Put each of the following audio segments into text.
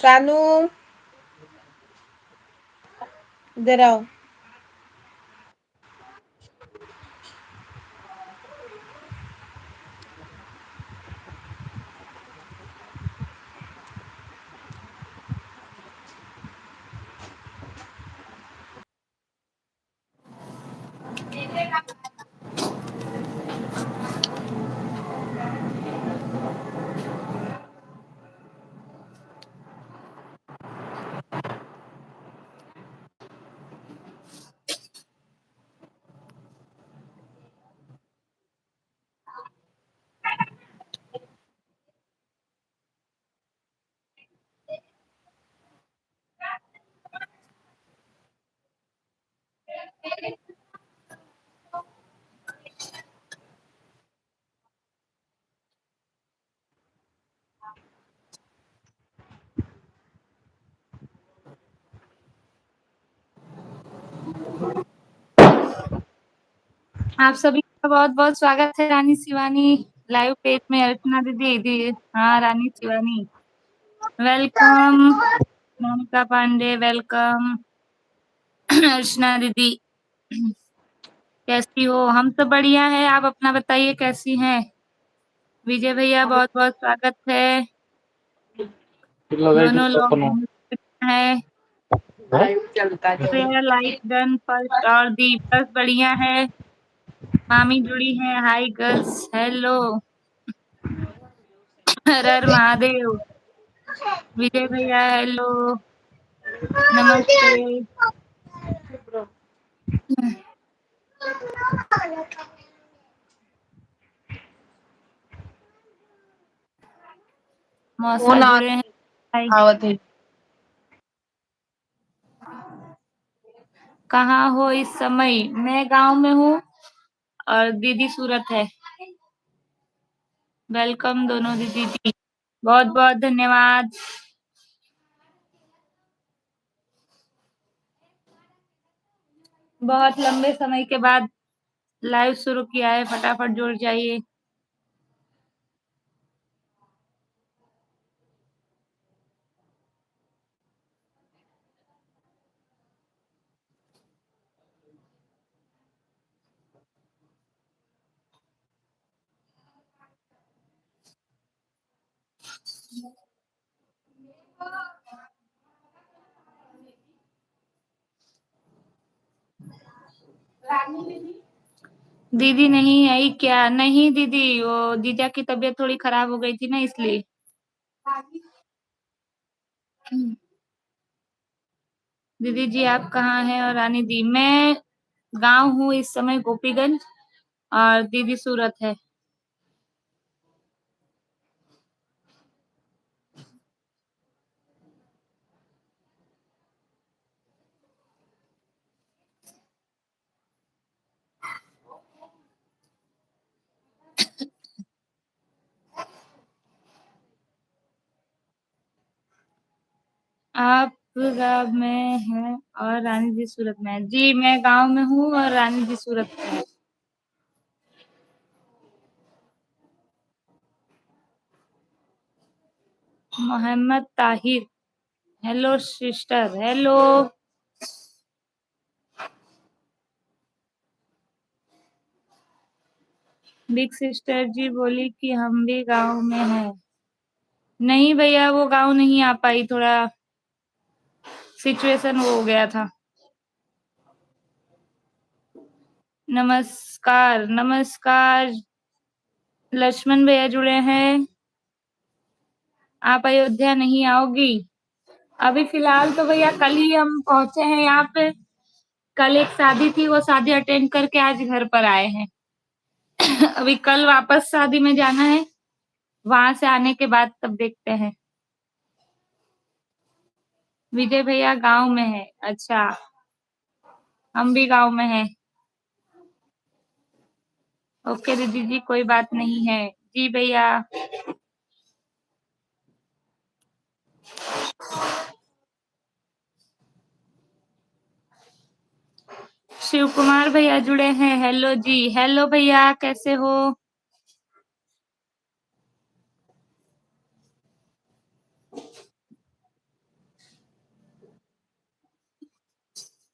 सानू, इधर आओ। आप सभी का बहुत बहुत स्वागत है रानी शिवानी लाइव पेज में। अर्चना दीदी हाँ रानी शिवानी वेलकम। मोनिका पांडे वेलकम। अर्चना दीदी कैसी हो? हम तो बढ़िया है, आप अपना बताइए कैसी हैं? विजय भैया बहुत बहुत स्वागत है। दोनों लोग है। लाइक डन फर्स्ट और दी बस बढ़िया है। मामी जुड़ी है। Hi girls, hello. हर हर महादेव। विजय भैया हेलो, नमस्ते। मौसा जुड़े हैं। हाय। कहाँ हो इस समय? मैं गांव में हूँ और दीदी सूरत है। वेलकम दोनों दीदी जी, बहुत बहुत धन्यवाद। बहुत लंबे समय के बाद लाइव शुरू किया है, फटाफट जुड़ जाइए। दीदी नहीं आई क्या? नहीं दीदी, वो जीजा की तबीयत थोड़ी खराब हो गई थी ना, इसलिए। दीदी जी आप कहाँ हैं? और रानी दी, मैं गांव हूँ इस समय गोपीगंज, और दीदी सूरत है। आप गाँव में हैं और रानी जी सूरत में है? जी मैं गांव में हूँ और रानी जी सूरत में है। Mohammad Tahir, hello sister, hello. Big sister जी बोली कि हम भी गांव में हैं। नहीं भैया, वो गांव नहीं आ पाई, थोड़ा सिचुएशन वो हो गया था। नमस्कार नमस्कार। लक्ष्मण भैया जुड़े हैं। आप अयोध्या नहीं आओगी? अभी फिलहाल तो भैया कल ही हम पहुंचे हैं यहाँ पे। कल एक शादी थी, वो शादी अटेंड करके आज घर पर आए हैं। अभी कल वापस शादी में जाना है, वहां से आने के बाद तब देखते हैं। विजय भैया गांव में है? अच्छा, हम भी गांव में हैं। ओके दीदी जी, कोई बात नहीं है। जी भैया। शिव कुमार भैया जुड़े हैं। हेलो जी, हेलो भैया, कैसे हो?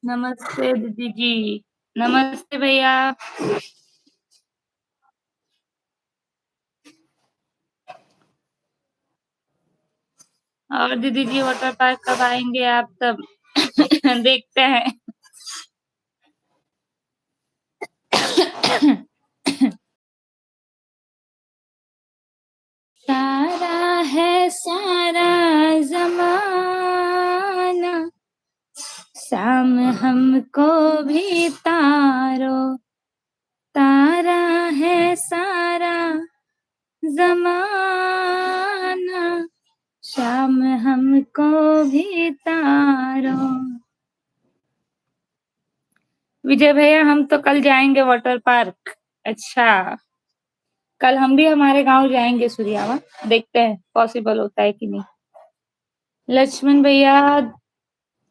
नमस्ते दीदी जी। नमस्ते भैया। और दीदी जी वाटर पार्क कब आएंगे आप तब? देखते हैं। सारा है सारा जमाना, शाम हमको भी तारो। तारा है सारा जमाना, शाम हमको भी तारो। विजय भैया हम तो कल जाएंगे वाटर पार्क। अच्छा, कल हम भी हमारे गांव जाएंगे सूर्यावा, देखते हैं पॉसिबल होता है कि नहीं। लक्ष्मण भैया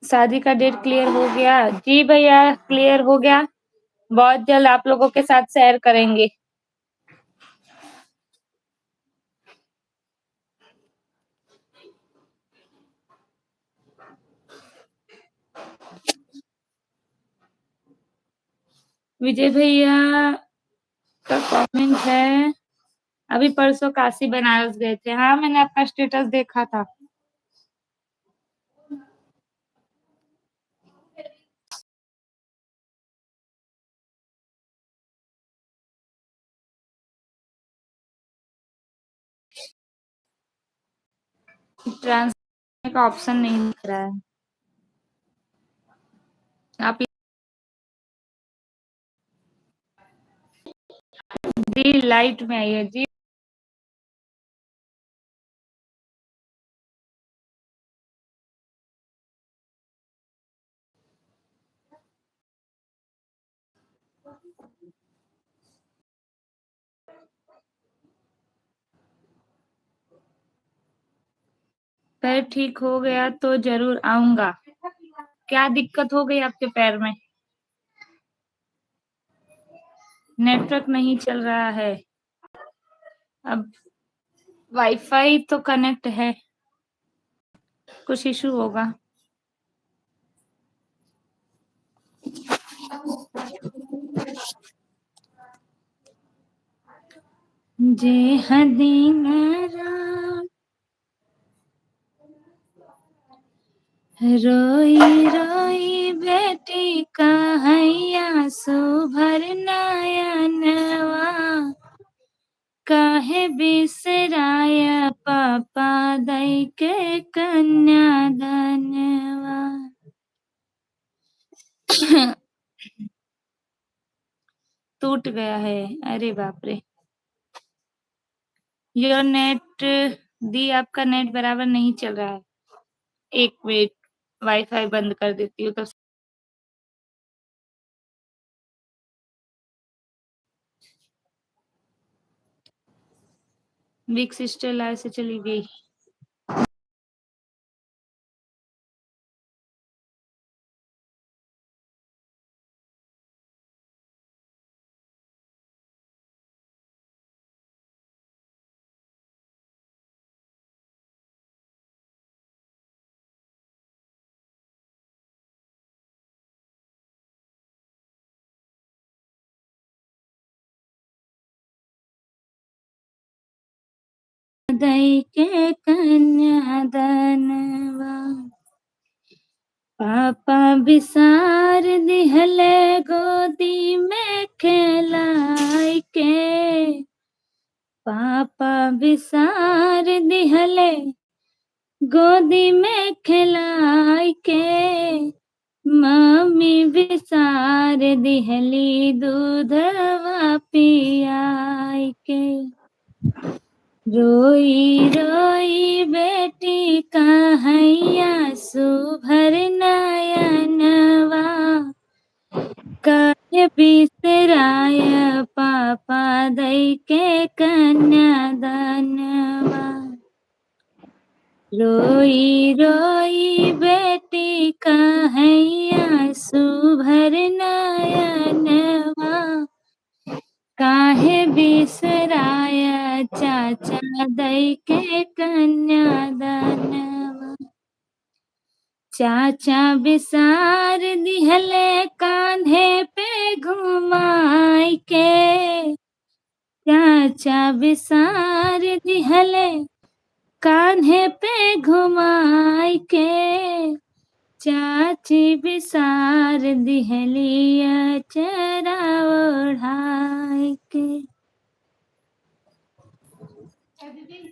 शादी का डेट क्लियर हो गया? जी भैया क्लियर हो गया, बहुत जल्द आप लोगों के साथ शेयर करेंगे। विजय भैया का कमेंट है, अभी परसों काशी बनारस गए थे। हाँ मैंने आपका स्टेटस देखा था। ट्रांसलेट का ऑप्शन नहीं दिख रहा है, आप जी लाइट में आइए जी। पैर ठीक हो गया तो जरूर आऊंगा। क्या दिक्कत हो गई आपके पैर में? नेटवर्क नहीं चल रहा है। अब वाईफाई तो कनेक्ट है, कुछ इशू होगा। जे हदीन राम रोई रोई बेटी कहैया सुभर नयनवा, काहे बिसराया पापा दई के कन्यादानवा। टूट गया है, अरे बाप रे। योर नेट दी, आपका नेट बराबर नहीं चल रहा है। एक मिनट, वाईफाई बंद कर देती हूँ तो। बिग सिस्टर लाइव से चली गई। दई के कन्यादानवा, पापा बिसार दिहले गोदी में खेलाई के। पापा बिसार दिहले गोदी में खिलाई के, मम्मी बिसार दिहली दूधवा पियाई के। रोई रोई बेटी कहैया सुभर नयनवा, काहे बिसराय पापा दई के कन्यादानवा। रोई रोई बेटी कहैया सुभर नयनवा, काहे बिसराया चाचा दई के कन्यादानवा। चाचा बिसार दिहले कान्हे पे घुमाई के, चाचा बिसार दिहले कान्हे पे घुमाई के, चाची बिसार दिहलिया चरा ओढ़ाई के।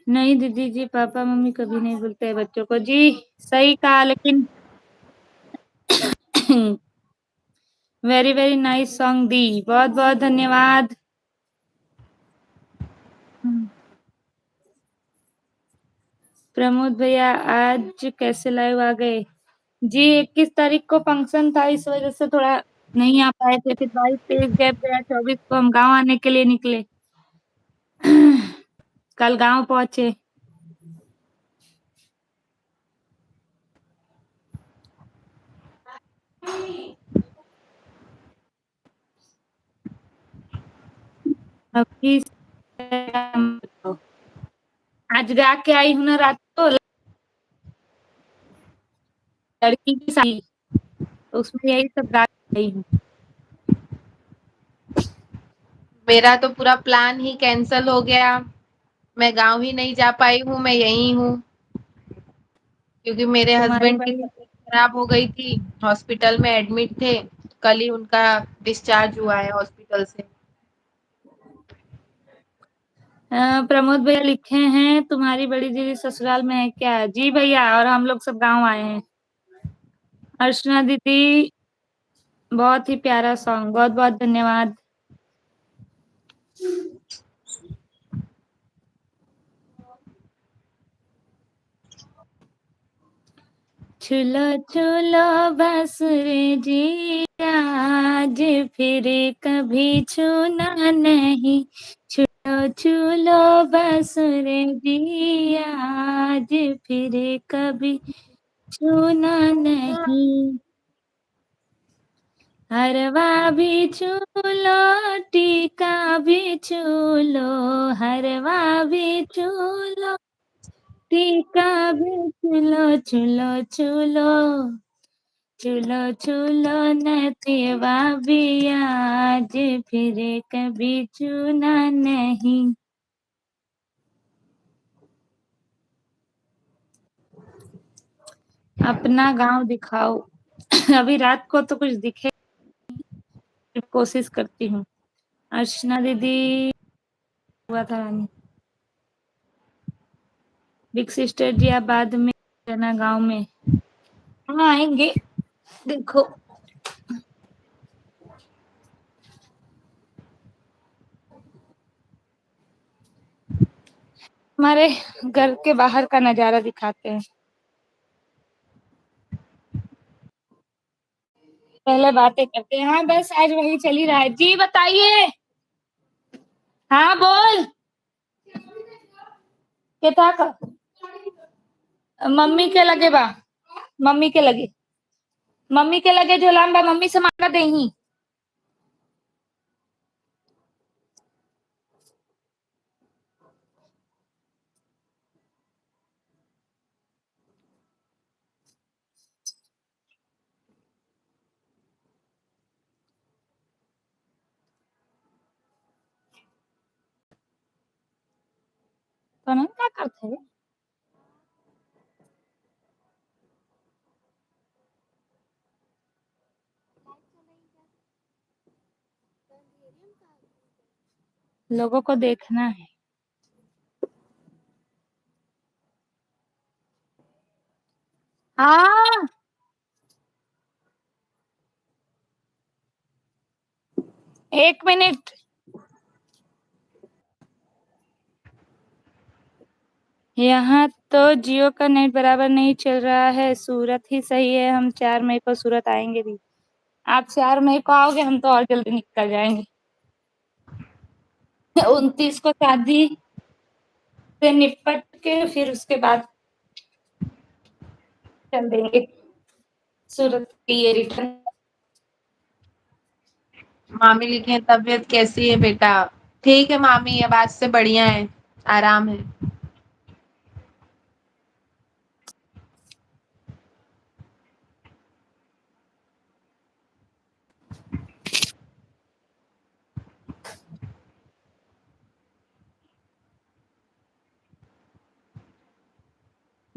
नहीं दीदी जी, पापा मम्मी कभी नहीं बोलते हैं बच्चों को। जी सही कहा, लेकिन वेरी वेरी नाइस सॉन्ग दी, बहुत बहुत धन्यवाद। प्रमोद भैया आज कैसे लाइव आ गए? जी 21 तारीख को फंक्शन था, इस वजह से थोड़ा नहीं आ पाए थे। फिर 22-23 गैप गया, 24 को हम गांव आने के लिए निकले। कल गांव पहुंचे। अभी आज गा के आई हूँ ना रात को, लड़की की शादी, तो उसमें यही सब गा के आई हूँ। मेरा तो पूरा प्लान ही कैंसल हो गया। मैं गांव ही नहीं जा पाई हूँ, मैं यहीं हूँ क्योंकि मेरे तुम्हारी हस्बैंड की बड़ी तबीयत खराब हो गई थी, हॉस्पिटल में एडमिट थे। कल ही उनका डिस्चार्ज हुआ है हॉस्पिटल से। प्रमोद भैया लिखे हैं तुम्हारी बड़ी दीदी ससुराल में है क्या? जी भैया, और हम लोग सब गांव आए हैं। अर्चना दीदी बहुत ही प्यारा सॉन्ग, बहुत बहुत धन्यवाद। छुलो छुलो बांसुरी जी, आज फिर कभी छूना नहीं। छुलो छुलो बांसुरी जी, आज फिर कभी छूना नहीं। हरवा भी छूलो, टीका भी छूलो, हरवा भी छूलो, टीका भी छूलो, छूलो छूलो, छूलो छूलो नथिया भी, आज फिर कभी छूना नहीं। अपना गांव दिखाओ। अभी रात को तो कुछ दिखे, कोशिश करती हूँ। अर्चना दीदी हुआ था रानी। बिग सिस्टर जी आप बाद में रहना गांव में। हाँ आएंगे, देखो। हमारे घर के बाहर का नजारा दिखाते हैं। पहले बातें करते हैं। हाँ बस आज वही चल ही रहा है। जी बताइए। हाँ बोल। केता का मम्मी के लगे बा, मम्मी के लगे, मम्मी के लगे झोलाम बा, मम्मी से मांगा देही। तो ना क्या करते हैं? लोगों को देखना है। हाँ 1 मिनट। यहाँ तो जियो का नेट बराबर नहीं चल रहा है, सूरत ही सही है। हम 4 मई को सूरत आएंगे भी। आप 4 मई को आओगे, हम तो और जल्दी निकल जाएंगे। 29 को शादी से निपट के फिर उसके बाद चल देंगे सूरत की ये रिटर्न। मामी लिखे हैं तबीयत कैसी है बेटा? ठीक है मामी, अब आज से बढ़िया है, आराम है।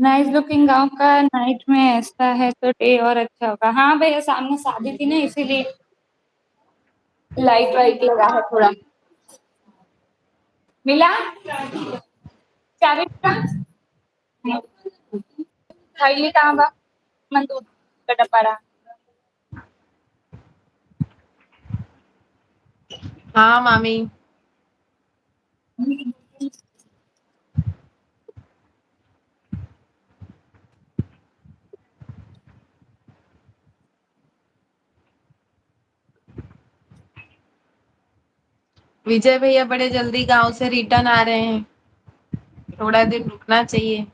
नाइस लुकिंग गांव का नाइट में ऐसा है तो डे और अच्छा होगा। हाँ भैया सामने शादी थी ना इसीलिए लाइट वाइट लगा है थोड़ा। मिला चाबी का थैली कहाँ बा मन दूध का डब्बा रहा। हाँ मामी। विजय भैया बड़े जल्दी गांव से रिटर्न आ रहे हैं, थोड़ा दिन रुकना चाहिए।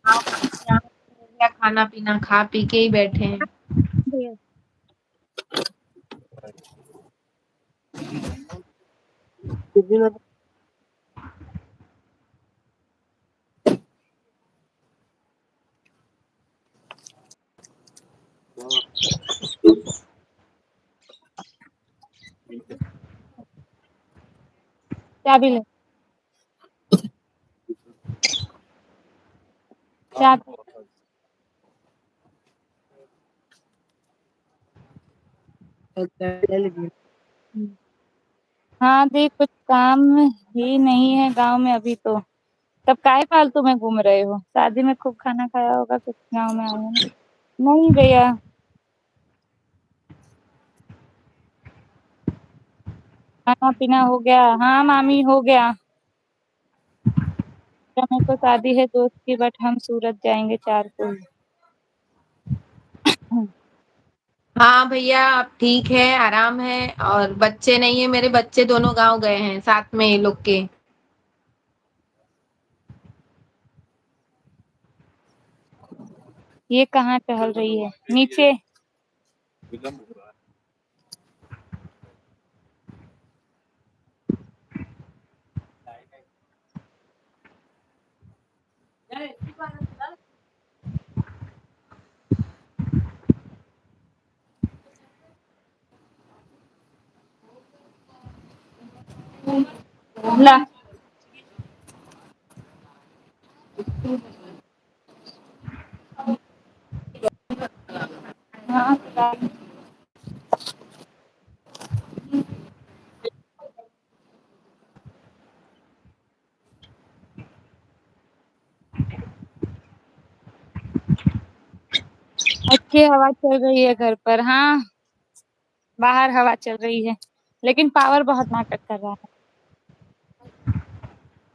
हाँ मामी, यहाँ हो गया खाना पीना, खा पी के ही बैठे हैं। चाबी ले चाबी। हाँ देख कुछ काम ही नहीं है गांव में अभी तो। तब काहे फालतू में घूम रहे हो? शादी में खूब खाना खाया होगा तो गांव में आए हो ना। नहीं भैया खाना पीना हो गया। हाँ मामी हो गया। मेरे को शादी है दोस्त की बट हम सूरत जाएंगे 4 को। हाँ भैया अब ठीक है, आराम है, और बच्चे नहीं है मेरे, बच्चे दोनों गांव गए हैं साथ में ये लोग के। ये कहाँ टहल रही है नीचे। ला हाँ अच्छी हवा चल रही है घर पर। हाँ बाहर हवा चल रही है लेकिन पावर बहुत नाटक कर रहा है।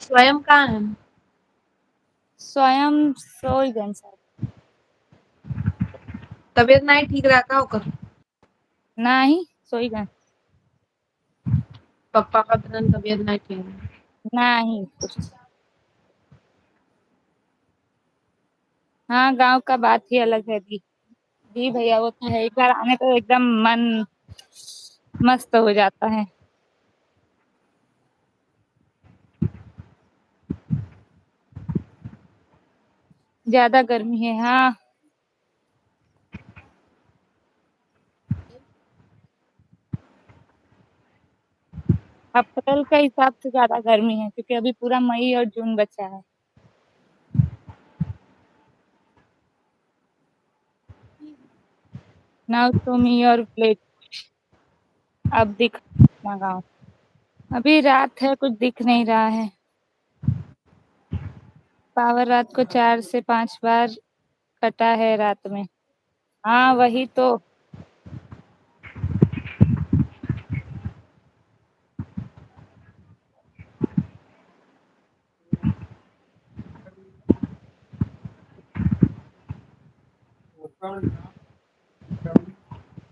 स्वयं कहाँ है? स्वयं सोईगंज सर। तबीयत नहीं ठीक रहता होकर? नहीं सोईगंज। पप्पा का तुरंत तबीयत नहीं ठीक है। नहीं कुछ। हाँ गांव का बात ही अलग है दी। जी भैया वो तो है, एक बार आने तो एकदम मन मस्त हो जाता है। ज्यादा गर्मी है हाँ। अप्रैल का हिसाब से ज्यादा गर्मी है क्योंकि अभी पूरा मई और जून बचा है। Now to me your plate. अब दिख अपना गाँव। अभी रात है कुछ दिख नहीं रहा है। पावर रात को 4 से 5 बार कटा है रात में। हाँ वही तो।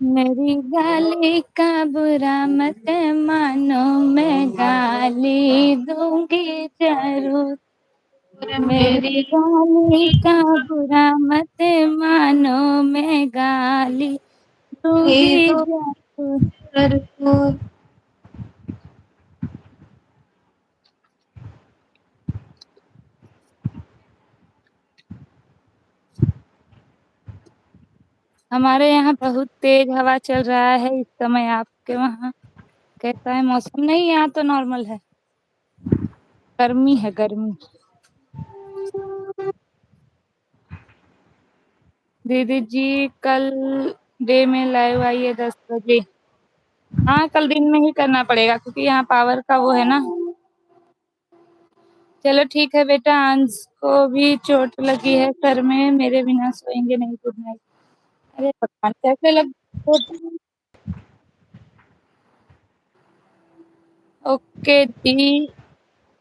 मेरी गाली का बुरा मत मानो, मैं गाली दूंगी जरूर। मेरी मेरी गाली का बुरा मत मानो, मैं गाली दूंगी तो जरूर। जरूर। हमारे यहाँ बहुत तेज हवा चल रहा है इस समय। आपके वहाँ कैसा है मौसम? नहीं, यहाँ तो नॉर्मल है। गर्मी है, गर्मी। दीदी जी कल डे में लाइव आइए 10 बजे। हाँ, कल दिन में ही करना पड़ेगा क्योंकि यहाँ पावर का वो है ना। चलो ठीक है बेटा, अंश को भी चोट लगी है सर में, मेरे बिना सोएंगे नहीं। Good night. अरे भगवान, कैसे लग। ओके दी,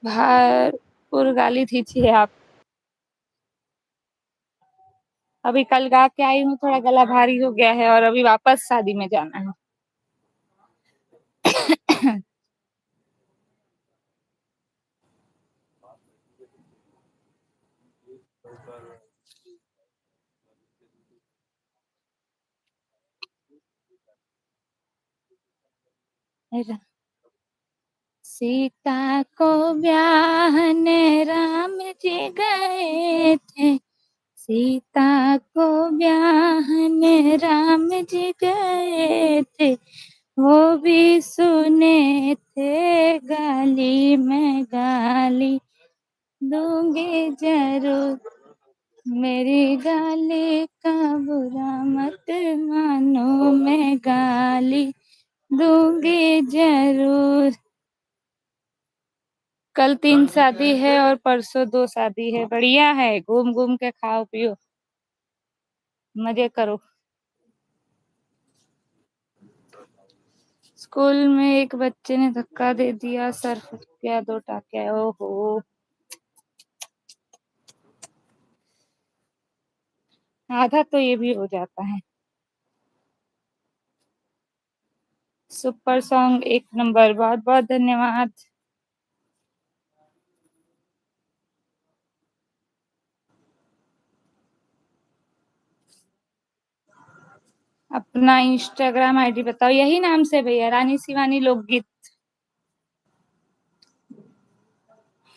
भरपूर गाली दीजिए आप। अभी कल गा के आई हूँ, थोड़ा गला भारी हो गया है और अभी वापस शादी में जाना है। सीता को ब्याहने राम जी गए थे, सीता को ब्याहने राम जी गए थे, वो भी सुने थे गाली में गाली दूंगी जरूर, मेरी गाली का बुरा मत मानो, मैं गाली दूंगी जरूर। कल 3 शादी है और परसों 2 शादी है। बढ़िया है, घूम घूम के खाओ पियो, मजे करो। स्कूल में एक बच्चे ने धक्का दे दिया, सर फट गया, 2 टाके। ओहो, आधा तो ये भी हो जाता है। सुपर सॉन्ग 1 नंबर, बहुत बहुत धन्यवाद। अपना इंस्टाग्राम आईडी बताओ। यही नाम से भैया, रानी शिवानी लोकगीत।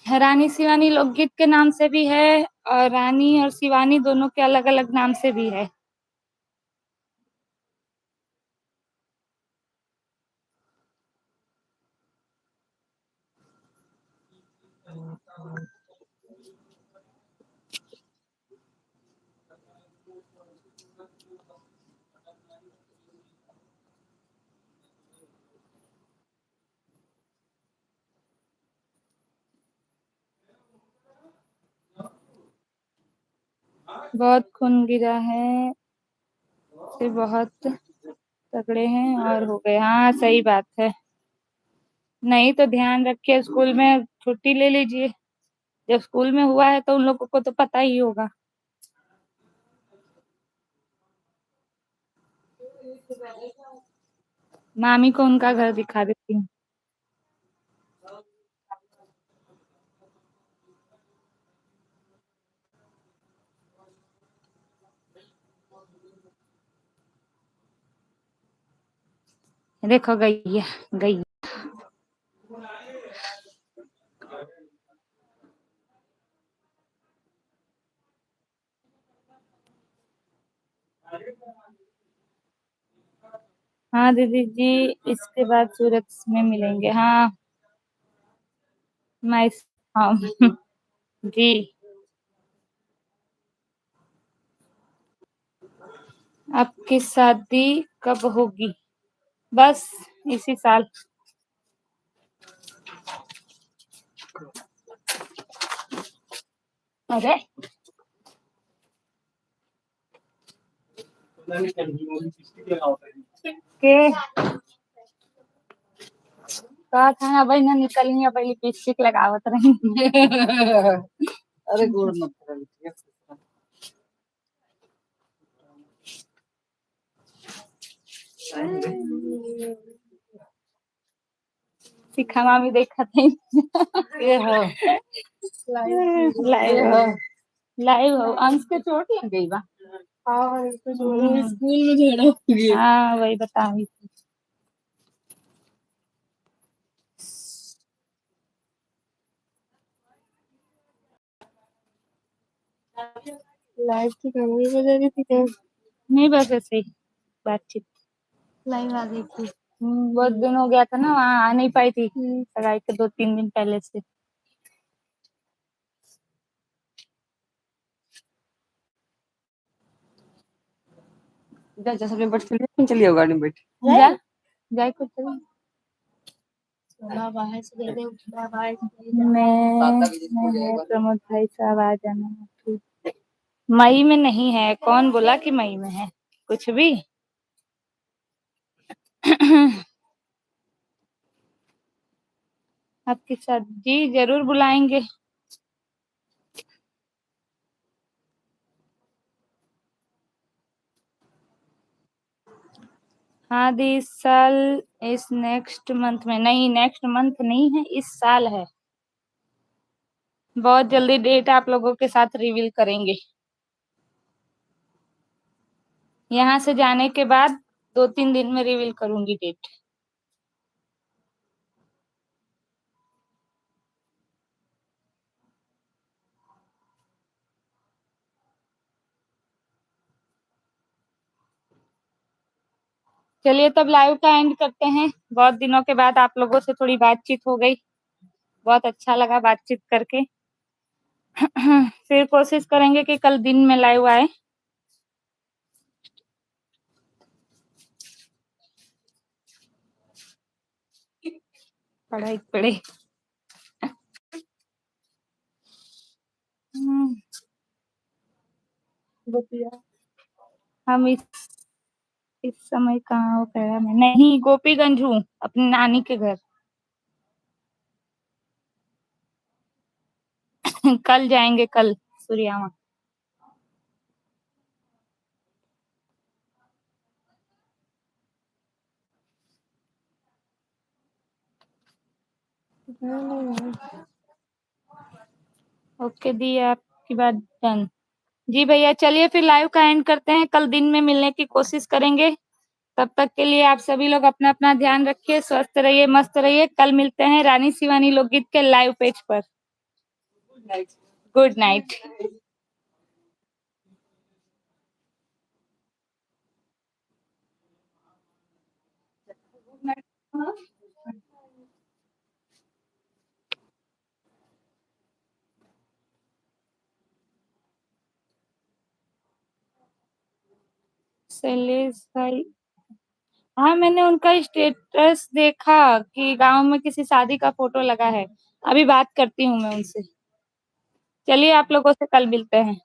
रानी शिवानी लोकगीत के नाम से भी है और रानी और शिवानी दोनों के अलग अलग नाम से भी है। बहुत खून गिरा है, से बहुत तगड़े हैं और हो गए। हाँ सही बात है। नहीं तो ध्यान रखिए, स्कूल में छुट्टी ले लीजिए। जब स्कूल में हुआ है तो उन लोगों को तो पता ही होगा। मामी को उनका घर दिखा देती हूँ। देखो गई है, गई। हाँ दीदी जी, इसके बाद सूरत में मिलेंगे। हाँ मैं हाँ जी। आपकी शादी कब होगी? बस इसी साल। अरे के का था भाई ना, निकलनी पहले लिपस्टिक लगावत रही। अरे गोड़ मत कर। सिखा मामी देखा थे। ये हो लाइव, लाइव हो। अंश के चोट लग गई बा। हाँ स्कूल में झगड़ा हो गया। हाँ वही बता रही थी। लाइव की घंटी बजा रही थी क्या? नहीं बस ऐसे ही बातचीत। लाइव आ गई थी। बहुत दिन हो गया था ना, वहाँ आ नहीं पाई थी सगाई के 2-3 दिन पहले से। जा जा सबने बैठ चलिए, चलिए हो गाड़ी में बैठ जा जाए कुछ चलो। मैं प्रमोद भाई साहब आ जाना। ठीक। मई में नहीं है, कौन बोला कि मई में है कुछ भी। आपके साथ जी जरूर बुलाएंगे। हाँ दी इस साल, इस नेक्स्ट मंथ में नहीं, नेक्स्ट मंथ नहीं है, इस साल है। बहुत जल्दी डेट आप लोगों के साथ रिवील करेंगे। यहाँ से जाने के बाद 2-3 दिन में रिवील करूंगी डेट। चलिए तब लाइव का एंड करते हैं। बहुत दिनों के बाद आप लोगों से थोड़ी बातचीत हो गई, बहुत अच्छा लगा बातचीत करके। फिर कोशिश करेंगे कि कल दिन में लाइव आए। पढ़ाई पढ़े। हम इस समय कहाँ हो गया मैं, नहीं गोपीगंज हूँ अपनी नानी के घर। कल जाएंगे, कल सूर्यावा। ओके दी आपकी बात डन। जी भैया चलिए फिर लाइव का एंड करते हैं, कल दिन में मिलने की कोशिश करेंगे। तब तक के लिए आप सभी लोग अपना अपना ध्यान रखिए, स्वस्थ रहिए, मस्त रहिए। कल मिलते हैं रानी शिवानी लोकगीत के लाइव पेज पर। Good night. शैलेश भाई, हाँ मैंने उनका स्टेटस देखा कि गांव में किसी शादी का फोटो लगा है। अभी बात करती हूँ मैं उनसे। चलिए आप लोगों से कल मिलते हैं।